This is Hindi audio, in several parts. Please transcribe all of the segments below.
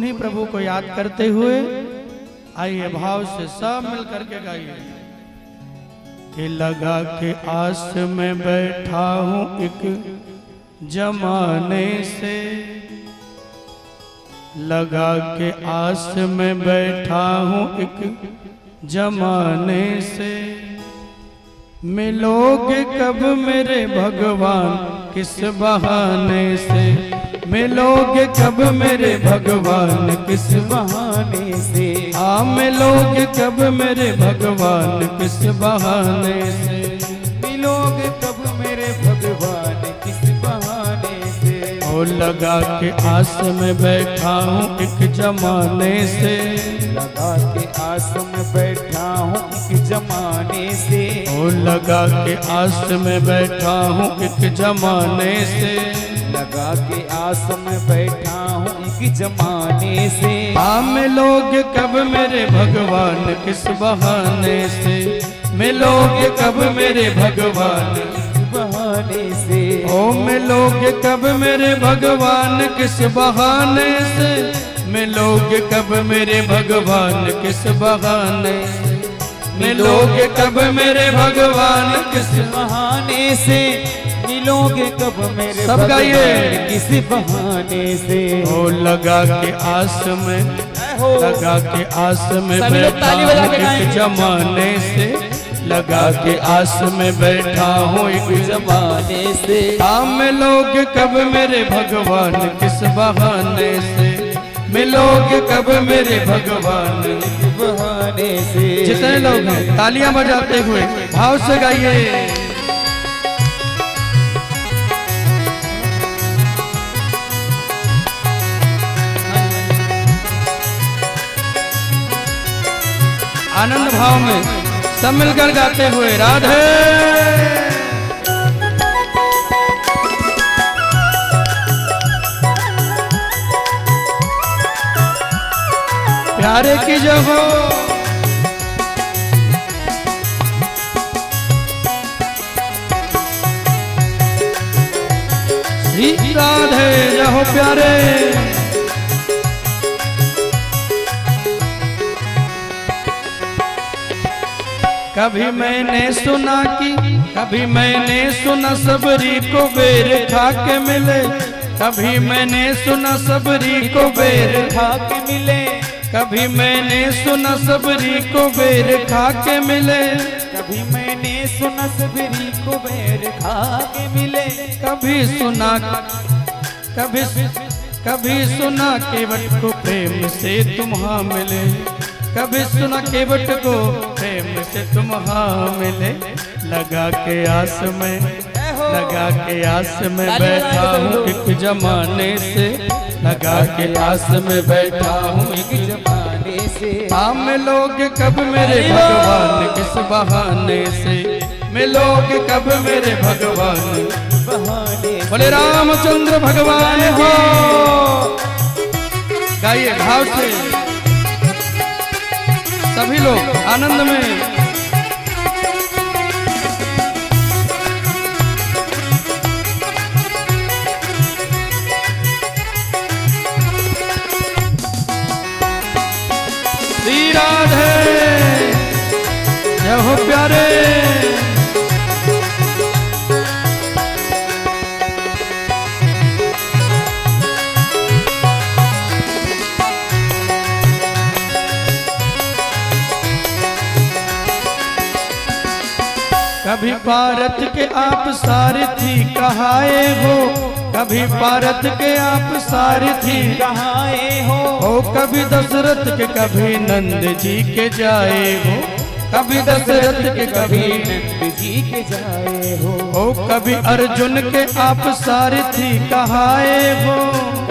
उन्हीं प्रभु को याद करते हुए आइए भाव से सब मिल करके गाइए कि लगा के आस में बैठा हूं एक जमाने से, लगा के आस में बैठा हूं एक जमाने से, मिलोगे कब मेरे भगवान किस बहाने से, मिलोगे कब मेरे भगवान किस बहाने से, हाँ मिलोगे कब मेरे भगवान किस बहाने से, मिलोगे कब मेरे भगवान किस बहाने से। ओ लगा के आस में बैठा हूँ एक जमाने से, लगा के आस में बैठा हूँ एक जमाने से, ओ लगा के आस में बैठा हूँ एक जमाने से, लगा के आस में बैठा हूँ एक जमाने से। हाँ मिलोगे कब मेरे भगवान किस बहाने से, मिलोगे कब मेरे भगवान बहाने से, ओ मिलोगे कब मेरे भगवान किस बहाने से, मिलोगे कब मेरे भगवान किस बहाने से, मिलोगे कब मेरे भगवान किस बहाने से, मिलोगे कब मेरे सब गाइए। भगवान किस बहाने से। ओ लगा के आस में, लगा के आस में सभी लोग बैठा ताली बजा हूँ के एक गाएंगे। जमाने से, लगा के आस में बैठा हूँ एक जमाने से, हाँ मिलोगे कब मेरे भगवान किस बहाने से, मिलोगे कब मेरे भगवान। बहाने से। जितने लोग हैं तालियां बजाते हुए भाव से गाइए। आनंद भाव में सब मिलकर गाते हुए राधे। प्यारे की जो हो श्री राधे जहो प्यारे। कभी मैंने सुना कि, कभी मैंने सुना सबरी को बेर खा के मिले, कभी मैंने सुना सबरी को बेर खा के मिले, कभी मैंने सुना सबरी को बेर खा के मिले, कभी मैंने सुना सबरी को बेर खा के मिले, कभी सुना, कभी सुना केवट को प्रेम से तुम हाँ मिले, कभी सुना केवट को प्रेम से तुम हाँ मिले। लगा के आस में, लगा के आस में बैठा हूँ एक जमाने से, लगा के आस में बैठा हूँ एक जमाने से। हाँ मिलोगे कब मेरे भगवान किस बहाने से, मिलोगे कब मेरे भगवान बहाने। बोले रामचंद्र भगवान हो। गाइए भाव से सभी लोग आनंद में। श्री राधे जय हो प्यारे। कभी भारत के आप सारथी कहाए हो, कभी भारत के आप सारथी कहाए हो, कभी दशरथ के कभी नंद जी के जाए हो, कभी दशरथ के कभी नंद जी के जाए हो, कभी अर्जुन के आप सारथी कहाए हो,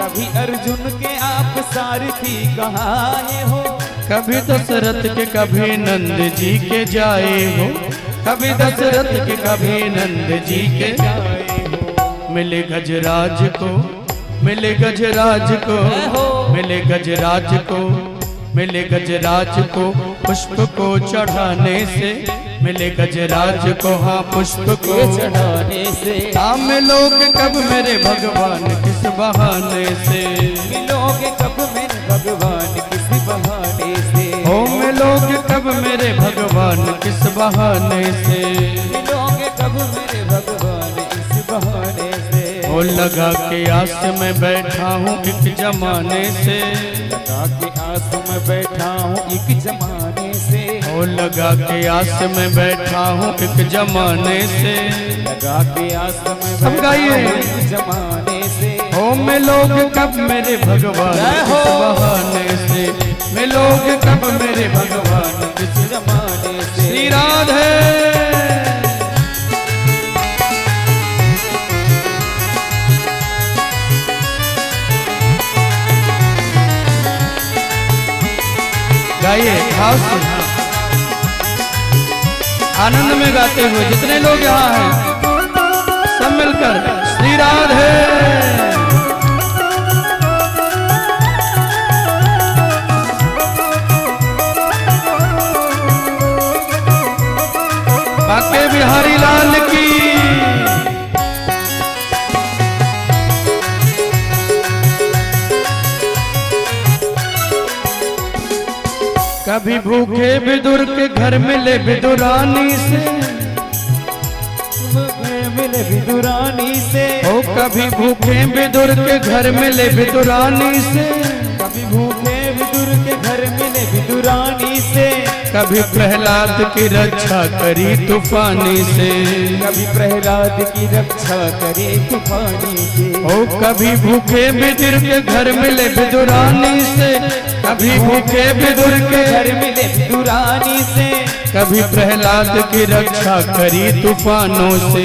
कभी अर्जुन के आप सारथी कहाए हो, कभी दशरथ के कभी नंद जी के जाए हो, कभी दशरथ के कभी नंद जी के जाए हो। मिले गजराज को, मिले गजराज को, मिले गजराज को, मिले गजराज को पुष्प को चढ़ाने से, मिले गजराज को हाँ पुष्प को चढ़ाने से। हाँ मिलोगे कब मेरे भगवान किस बहाने से, मिलोगे कब मेरे भगवान बहाने से। मिलोगे कब मेरे भगवान इस बहाने से। ओ लगा के आस में बैठा हूँ एक जमाने से। लगा के आस में बैठा हूँ एक जमाने से। ओ लगा के आस में बैठा हूँ एक जमाने से। लगा के आस में सब गाइए। एक जमाने से। ओ मिलोगे कब मेरे भगवान इस बहाने से। मिलोगे कब मेरे भगवान इस जमाने से। श्री राधे। गाइए भाव से आनंद में गाते हुए जितने लोग यहाँ हैं सब मिलकर श्री राधे। बाके बिहारी लाल की। कभी भूखे विदुर के घर मिले विदुरानी से। मिले विदुरानी से। ओ कभी भूखे विदुर के घर मिले विदुरानी से। कभी भूखे विदुर के घर मिले विदुरानी से। कभी प्रहलाद की रक्षा करी तूफानी से। कभी प्रहलाद की रक्षा करे तूफानी से। ओ कभी भूखे विदुर के घर मिले विदुरानी से। कभी भूखे विदुर के घर मिले विदुरानी से। कभी प्रहलाद की रक्षा करी तूफानों से।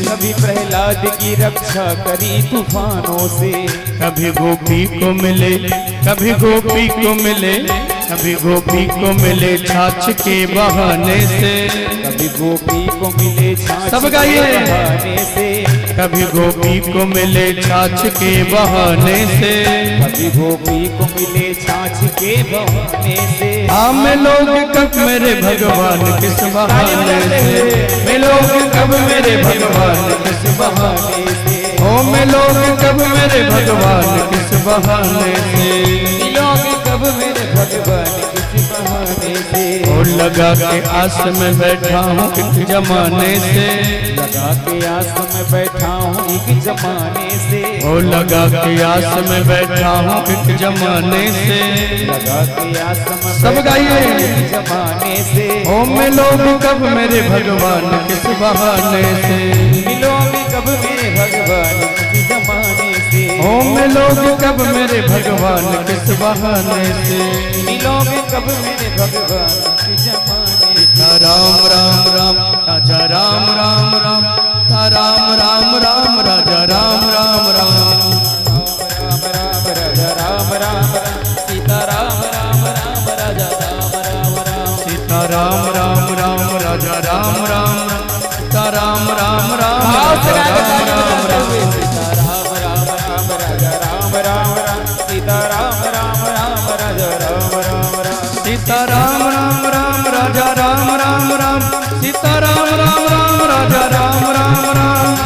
कभी प्रहलाद की रक्षा करी तूफानों से। कभी गोपी को मिले कभी गोपी को मिले कभी गोपी को मिले छाछ के बहाने से। कभी गोपी को मिले छाछ सब गाइए। के बहाने से। कभी गोपी को मिले छाछ के बहाने से। कभी गोपी को मिले छाछ के बहाने से। मिलोगे कब मेरे भगवान किस बहाने से। मिलोगे कब मेरे भगवान किस बहाने से। ओ मिलोगे कब मेरे भगवान किस बहाने से। मिलोगे कब मेरे भगवान किस बहाने से। ओ लगा के आस में बैठा हूँ एक जमाने से। लगा के आस में बैठा हूँ एक जमाने से। ओ लगा के आस में बैठा हूँ एक जमाने से। लगा के आस में सब गाइए। एक जमाने से। ओ मिलोगे कब मेरे भगवान किस बहाने से। मिलोगे कब मेरे भगवान किस जमाने से। ओ मिलोगे कब मेरे भगवान किस बहाने से। मिलोगे कब मेरे भगवान किस जमाने से। राम राम राम राजा राम राम राम। राम राम राम राजा राम राम राम। राम राम राजा राम राम राम। सीता राम राम राम राजा राम राम राम। सीता राम राम राम राजा राम राम राम। सीता राम राम राम राजा राम राम राम। सीता राम राम राम राजा राम राम राम। सीता राम राम राम राजा राम राम राम। सीता राम राम राम राजा राम राम राम। सीता राम राम राम राजा राम राम राम।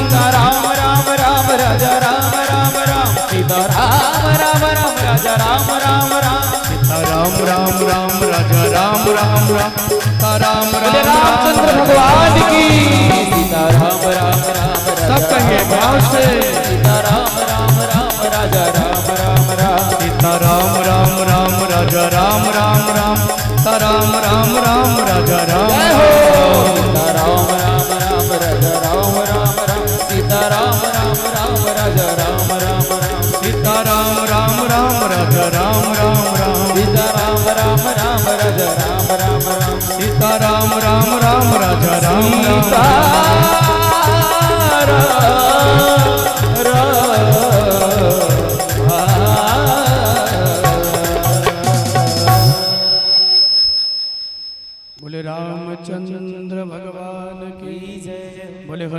सीता राम राम राम राजा राम राम राम। सीता राम राम राम राजा राम राम राम। सीता राम राम राम राजा राम राम राम। सीता राम राम रामचंद्र राम भगवान की। सीता राम राम राम सब कहिए भाव से। सीता राम राम राम राजा राम राम राम। सीता राम राम राम राजा राम राम राम। सीता राम राम राम राजा राम राम। सीता राम राम राम राजा राम राम राम। सीता राम राम राम राजा राम राम राम। सीता राम राम राम राजा राम राम राम। सीता राम राम राम राजा राम राम राम। सीता राम राम राम राजा राम राम। सीता राम